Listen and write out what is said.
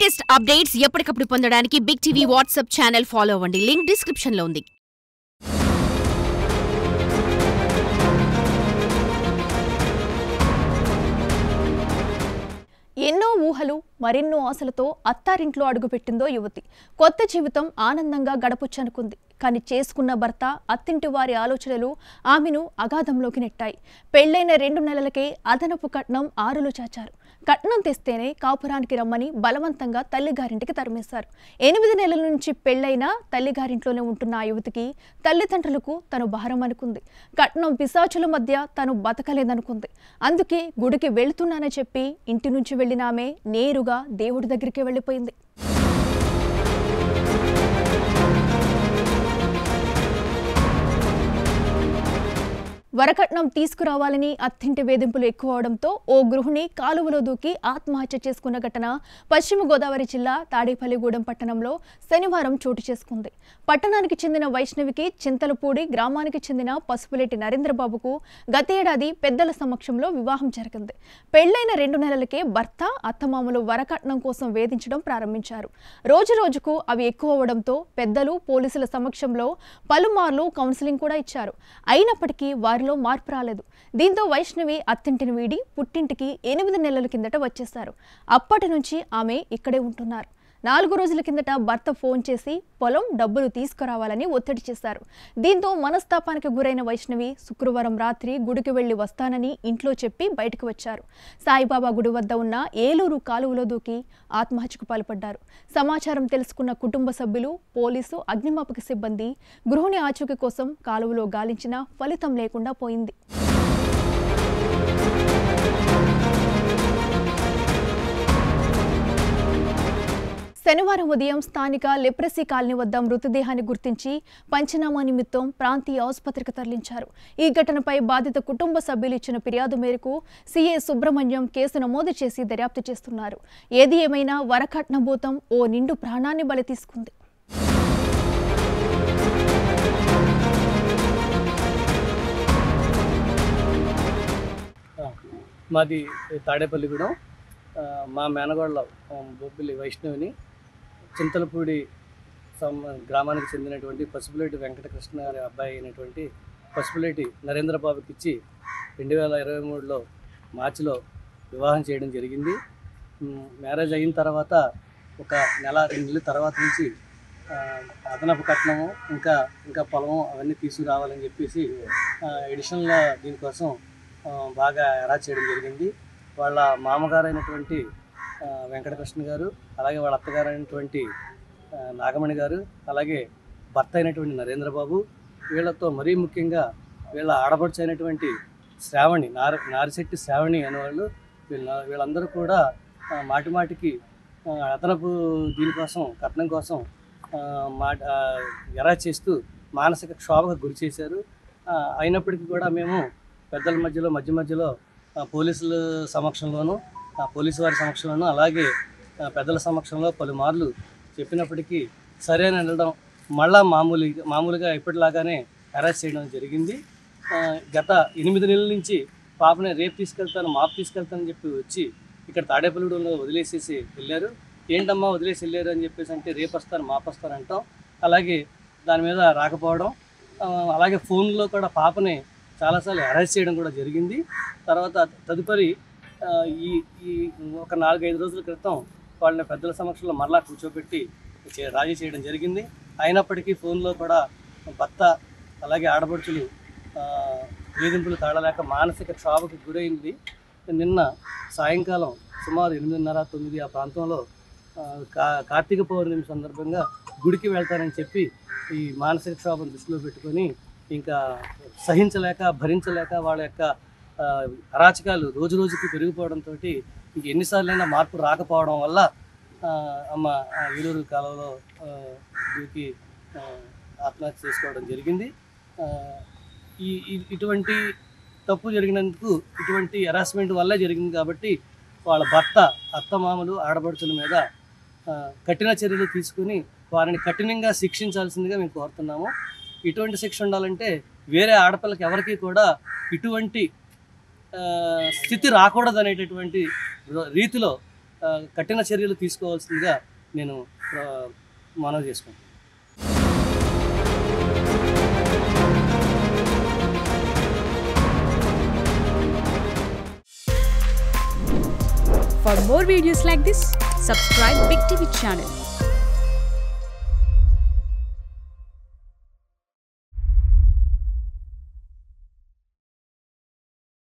Latest updates ఎప్పటికప్పుడు పొందడానికి big TV WhatsApp channel follow అవ్వండి. లింక్ డిస్క్రిప్షన్ లో ఉంది. ఎన్నో ఊహలు మరెన్నో ఆశలతో అత్తారింట్లో అడుగుపెట్టిందో యువతి. కొత్త జీవితం ఆనందంగా గడపొచ్చనుకుంది. కానీ చేసుకున్న భర్త, అత్తింటి వారి ఆలోచనలు ఆమెను అగాధంలోకి నెట్టాయి. పెళ్లైన 2 నెలలకే అదనపు కట్నం 6లు చాచారు. కట్నం తెస్తేనే కాపురానికి రమ్మని బలవంతంగా తల్లిగారింటికి తరిమేశారు. 8 నెలల నుంచి పెళ్లైన తల్లిగారింట్లోనే ఉంటున్న ఆ యువతికి తల్లిదండ్రులకు తను భారం అనుకుంది. కట్నం పిశాచుల మధ్య తను బతకలేదనుకుంది. అందుకే గుడికి వెళుతున్నానని చెప్పి ఇంటి నుంచి వెళ్లిన ఆమె నేరుగా దేవుడి దగ్గరికి వెళ్లిపోయింది. వరకట్నం తీసుకురావాలని అత్తింటి వేధింపులు ఎక్కువ అవడంతో ఓ గృహిణి కాలువలో దూకి ఆత్మహత్య చేసుకున్న ఘటన పశ్చిమ గోదావరి జిల్లా తాడేపల్లిగూడెం పట్టణంలో శనివారం చోటు చేసుకుంది. పట్టణానికి చెందిన వైష్ణవికి చింతలపూడి, గ్రామానికి చెందిన పసుపులేటి నరేంద్రబాబుకు గతేడాది పెద్దల సమక్షంలో వివాహం జరిగింది. పెళ్లైన 2 నెలలకే భర్త, అత్తమామలు వరకట్నం కోసం వేధించడం ప్రారంభించారు. రోజు రోజుకు అవి ఎక్కువ అవడంతో పెద్దలు, పోలీసుల సమక్షంలో పలుమార్లు కౌన్సిలింగ్ కూడా ఇచ్చారు. అయినప్పటికీ వారిలో మార్పు రాలేదు. దీంతో వైష్ణవి అత్తింటిని వీడి పుట్టింటికి 8 నెలల కిందట వచ్చేశారు. అప్పటి నుంచి ఆమె ఇక్కడే ఉంటున్నారు. 4 రోజుల కిందట భర్త ఫోన్ చేసి పొలం డబ్బులు తీసుకురావాలని ఒత్తిడి చేశారు. దీంతో మనస్తాపానికి గురైన వైష్ణవి శుక్రవారం రాత్రి గుడికి వెళ్లి వస్తానని ఇంట్లో చెప్పి బయటకు వచ్చారు. సాయిబాబా గుడి వద్ద ఉన్న ఏలూరు కాలువలో దూకి ఆత్మహత్యకు పాల్పడ్డారు. సమాచారం తెలుసుకున్న కుటుంబ సభ్యులు, పోలీసు, అగ్నిమాపక సిబ్బంది గృహిణి ఆచూకీ కోసం కాలువలో గాలించినా ఫలితం లేకుండా పోయింది. శనివారం ఉదయం స్థానిక లెప్రసీ కాలనీ వద్ద మృతదేహాన్ని గుర్తించి పంచనామా నిమిత్తం ప్రాంతీయ ఆసుపత్రికి తరలించారు. ఈ ఘటనపై బాధిత కుటుంబ సభ్యులు ఇచ్చిన ఫిర్యాదు మేరకు సీఏ సుబ్రహ్మణ్యం కేసు నమోదు చేసి దర్యాప్తు చేస్తున్నారు. ఏది ఏమైనా వరకట్న భూతం ఓ నిండు ప్రాణాన్ని బలి తీసుకుంది. మాది తాడేపల్లిగూడెం. మా మేనగోళ్ళ బొబ్బిలి వైష్ణవిని చింతలపూడి గ్రామానికి చెందినటువంటి పసుపులేటి వెంకటకృష్ణ గారి అబ్బాయి అయినటువంటి పసుపులేటి నరేంద్రబాబుకి ఇచ్చి 2023లో మార్చిలో వివాహం చేయడం జరిగింది. మ్యారేజ్ అయిన తర్వాత ఒక నెల 2 నెలల తర్వాత నుంచి అదనపు కట్నము ఇంకా పొలము అవన్నీ తీసుకురావాలని చెప్పేసి ఎడిషనల్గా దీనికోసం బాగా ఎరా చేయడం జరిగింది. వాళ్ళ మామగారు అయినటువంటి వెంకటకృష్ణ గారు, అలాగే వాళ్ళ అత్తగారు అయినటువంటి నాగమణి గారు, అలాగే భర్త అయినటువంటి నరేంద్రబాబు, వీళ్ళతో మరీ ముఖ్యంగా వీళ్ళ ఆడపడుచు అయినటువంటి శ్రావణి, నారిశెట్టి శ్రావణి అనేవాళ్ళు, వీళ్ళందరూ కూడా మాటిమాటికి అదనపు దీనికోసం కట్నం కోసం ఎరా చేస్తూ మానసిక క్షోభకు గురి చేశారు. అయినప్పటికీ కూడా మేము పెద్దల మధ్యలో పోలీసుల సమక్షంలోనూ, పోలీసు వారి సమక్షంలోనూ, అలాగే పెద్దల సమక్షంలో పలుమార్లు చెప్పినప్పటికీ సరే అని వెళ్ళడం, మళ్ళా మామూలుగా ఎప్పటిలాగానే అరెస్ట్ చేయడం జరిగింది. గత 8 నెలల నుంచి పాపని రేపు తీసుకెళ్తానని చెప్పి వచ్చి ఇక్కడ తాడేపల్లిగూడెంలో వదిలేసేసి వెళ్ళారు. ఏంటమ్మా వదిలేసి వెళ్ళారు అని చెప్పేసి అంటే రేపు వస్తాను మాపొస్తాను అంటాం. అలాగే దాని మీద రాకపోవడం, అలాగే ఫోన్లో కూడా పాపని చాలాసార్లు అరెస్ట్ చేయడం కూడా జరిగింది. తర్వాత తదుపరి ఈ ఒక 4-5 రోజుల క్రితం వాళ్ళని పెద్దల సమక్షంలో మరలా కూర్చోబెట్టి రాజీ చేయడం జరిగింది. అయినప్పటికీ ఫోన్లో కూడా భర్త అలాగే ఆడపడుచులు వేధింపులు తాళలేక మానసిక క్షోభకు గురైంది. నిన్న సాయంకాలం సుమారు 8:30-9 ఆ ప్రాంతంలో కార్తీక పౌర్ణమి సందర్భంగా గుడికి వెళ్తానని చెప్పి ఈ మానసిక క్షోభను దృష్టిలో పెట్టుకొని ఇంకా భరించలేక వాళ్ళ యొక్క అరాచకాలు రోజు రోజుకి పెరిగిపోవడంతో ఇంక ఎన్నిసార్లైనా మార్పు రాకపోవడం వల్ల అమ్మ ఏలూరు కాలంలో దూకి ఆత్మహత్య చేసుకోవడం జరిగింది. ఇటువంటి తప్పు జరిగినందుకు, ఇటువంటి హెరాస్మెంట్ వల్లే జరిగింది కాబట్టి వాళ్ళ భర్త, అత్తమామలు, ఆడపడుచుల మీద కఠిన చర్యలు తీసుకుని వారిని కఠినంగా శిక్షించాల్సిందిగా మేము కోరుతున్నాము. ఇటువంటి శిక్ష ఉండాలంటే వేరే ఆడపిల్లకి ఎవరికి కూడా ఇటువంటి స్థితి రాకూడదు అనేటటువంటి రీతిలో కఠిన చర్యలు తీసుకోవాల్సిందిగా నేను మనవి చేసుకుంటాను. For more videos like this, subscribe Big TV channel.